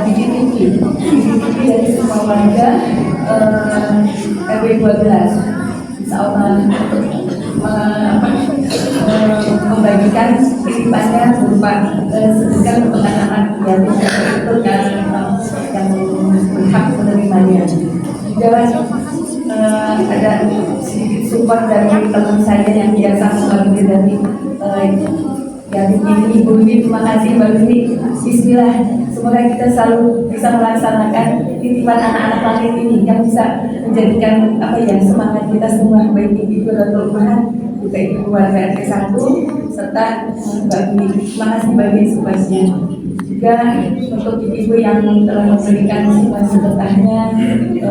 dititipi dari semua warga RW 12. Insya Allah membagikan titipannya berupa sedekah untuk anak-anak yatim itu yang berhak menerimanya. Juga ada sedikit support dari teman saya yang biasa membantu dari yatim ini. Ibu Ini, terima kasih Mbak Ini. Bismillah, semoga kita selalu bisa melaksanakan titipan anak-anak langit ini yang bisa menjadikan semangat kita semua, baik ibu Rodotul Ummahat, juga ibu keluarga RT 1 serta Mbak Ini. Terima kasih bagi support-nya. Juga untuk ibu yang telah memberikan sedekahnya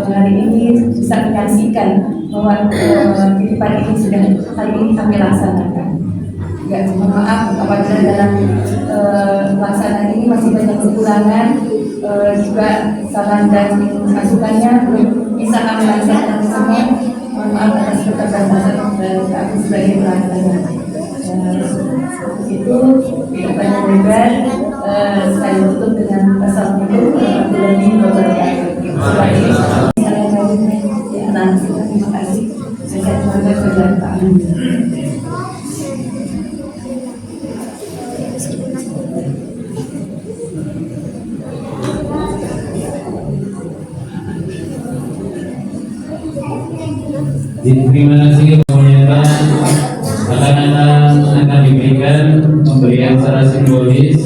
hari ini bisa menyaksikan bahwa titipan ini sudah hari ini kami laksanakan. Ya, mohon maaf apabila dalam pelaksanaan ini masih banyak kekurangan, juga saran dan masukannya belum bisa kami laksanakan semua. Mohon maaf atas keterbatasan kami sebagai pelaksana. Itu banyak lebar. Saya tutup dengan assalamualaikum warahmatullahi wabarakatuh. Terima kasih. Saya semoga saudara Pak Amin. Terima kasih pernyataan akan diberikan pemberian secara simbolis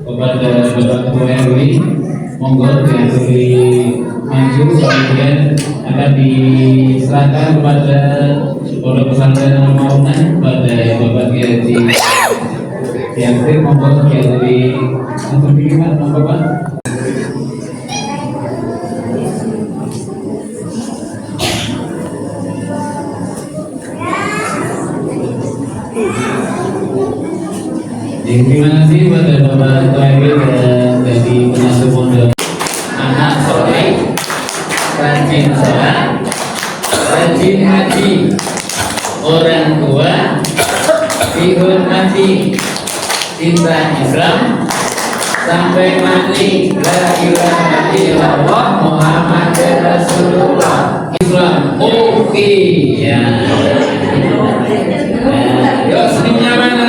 kepada Bapak Ketua RW. Monggo yang maju, kemudian akan diserahkan kepada Pondok Pesantren Al-Mauna kepada Bapak Kiai Yanti. Monggo Kiai langsung dilihat, monggo Pak. Terima kasih pada Bapak Ketua RW dan dari pengasuh pondok. Anak soleh, rajin sholat, rajin haji, orang tua dihormati, cinta Islam sampai mati. La ilaha illallah Muhammad Rasulullah. Islam oke ya. Yuk senyumnya mana?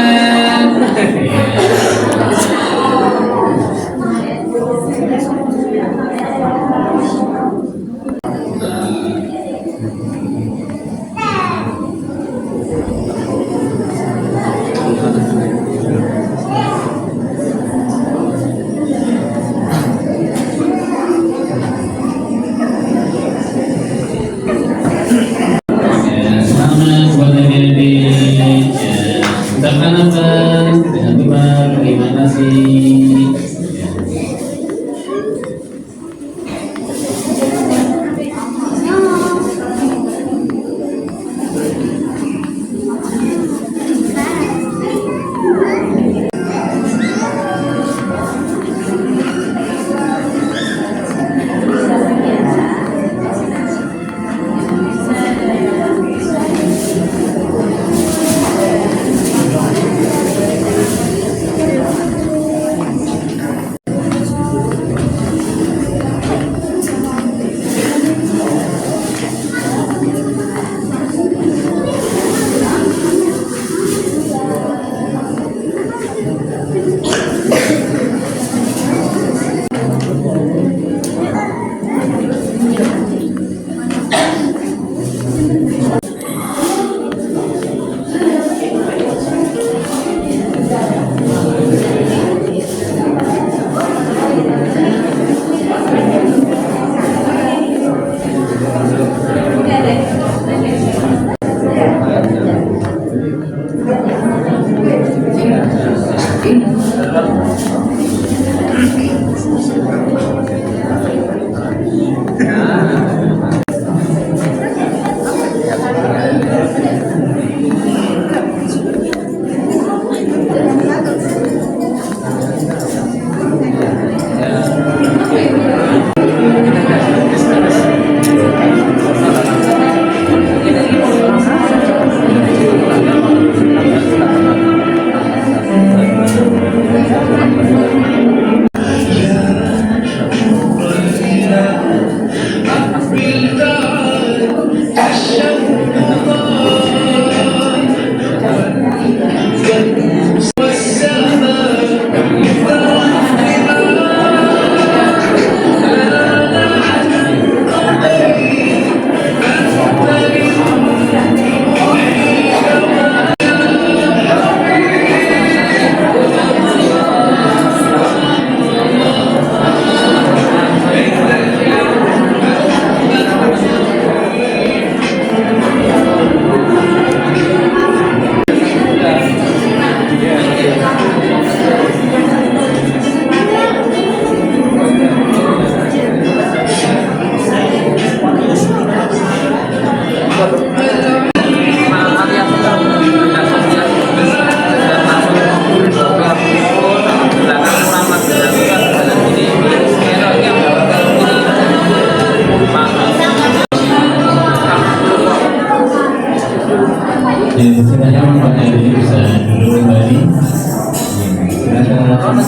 Sebenarnya Bapak ini bisa duduk kembali. Silakan.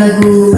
lagu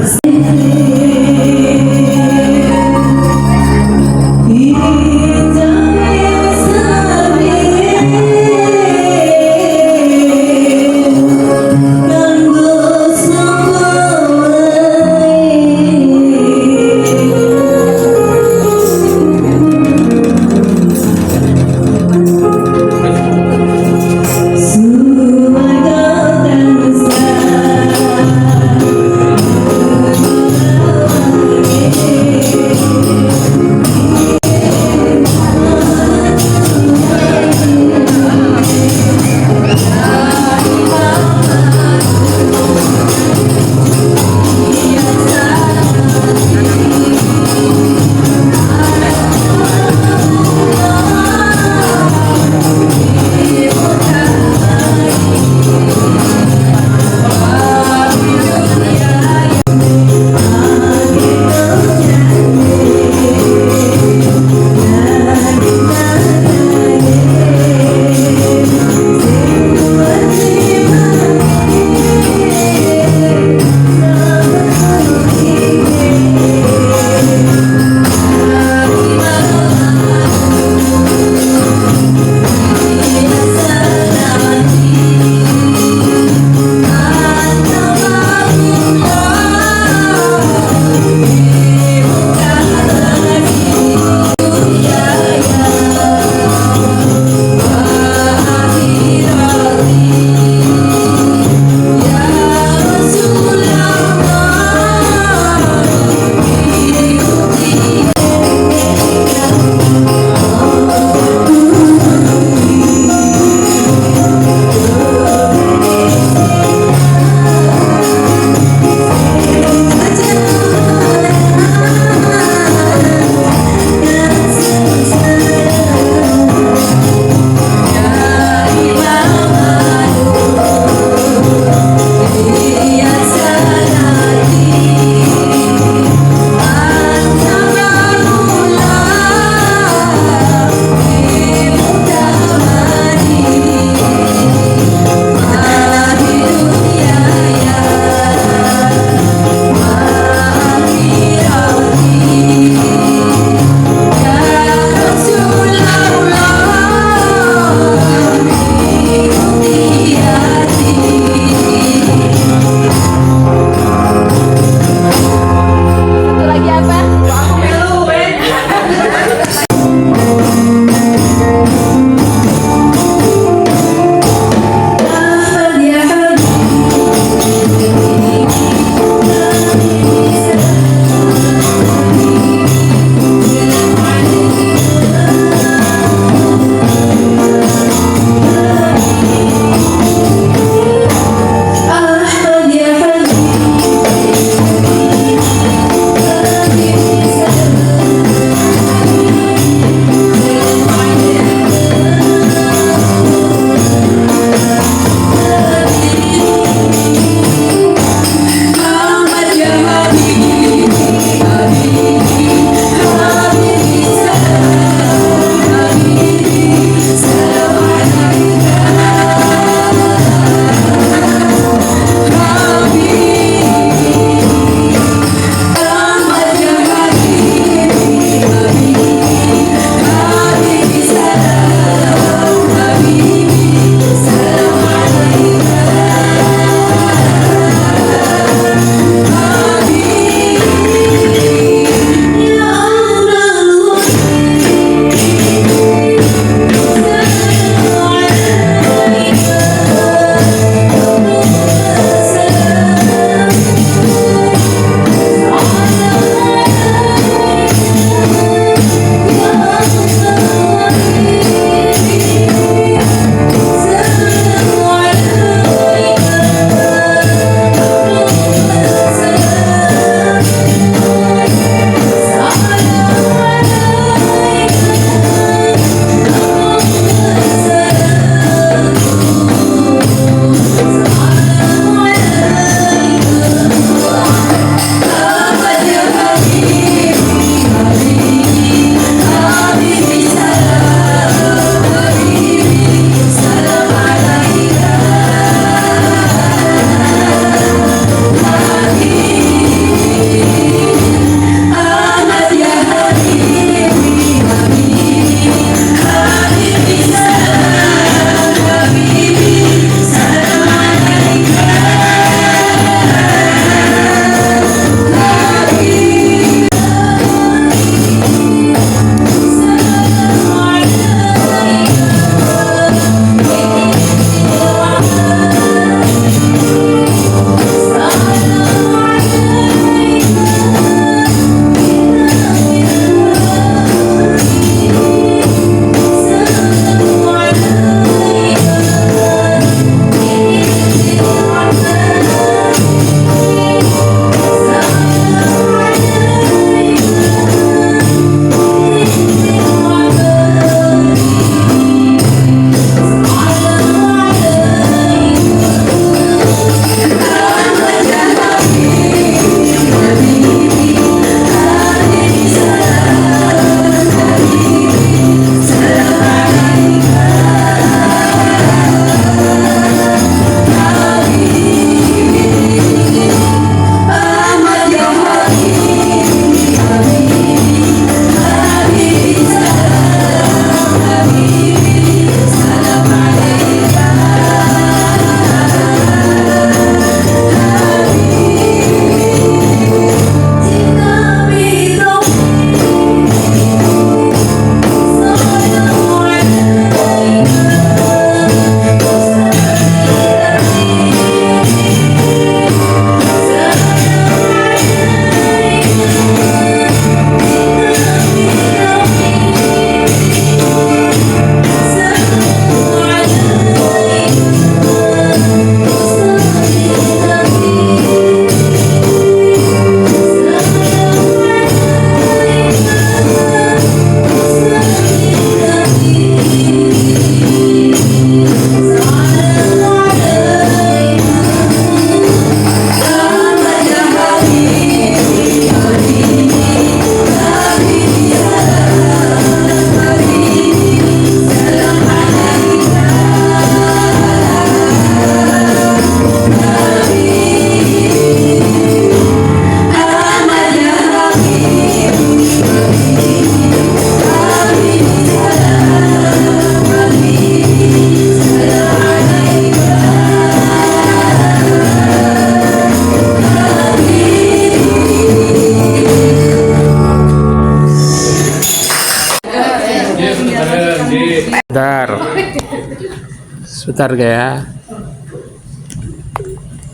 Sebentar ya.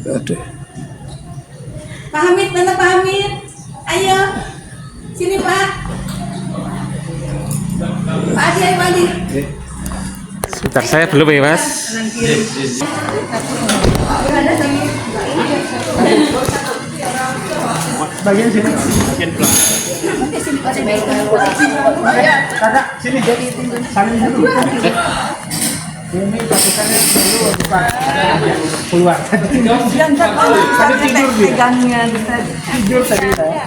Aduh. Pak Hamid, mana Pak Hamid? Ayo, sini Pak. Pak Adi, ayo Pak Adi. Sebentar, saya belum ya Mas. Bagian sini, bagian belakang. Kakak, sini. Saling dulu. Ini pasukannya dulu bukan keluar. Tadi tidur dia. Tidur tadi ya.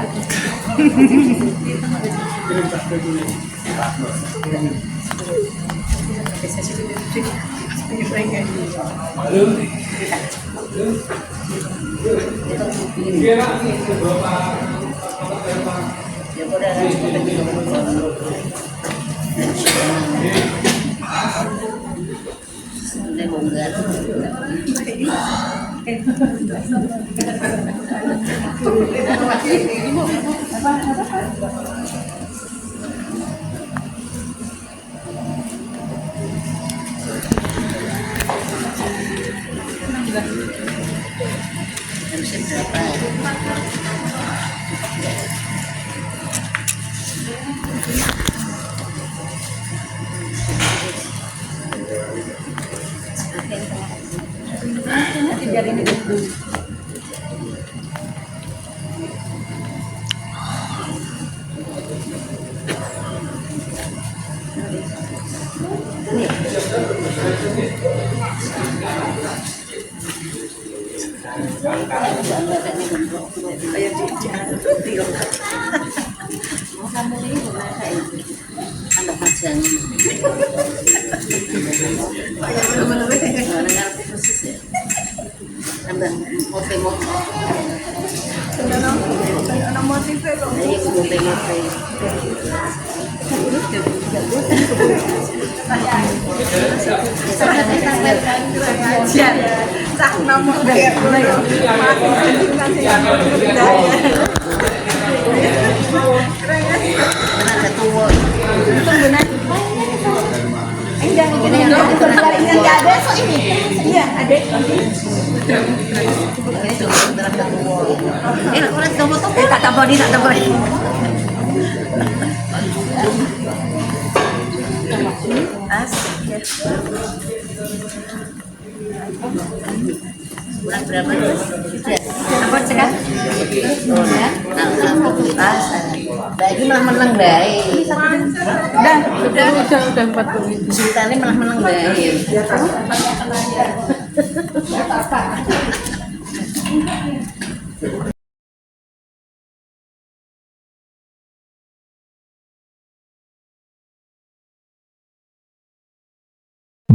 Bulan berapa? Apa sekarang? Alhamdulillah. Lagi malah menang baik. Udah 40. Sultannya malah menang baik.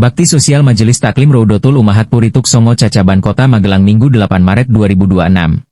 Bakti Sosial Majelis Taklim Raudatul Ummahat Purituk Songo Cacaban Kota Magelang Minggu 8 Maret 2026.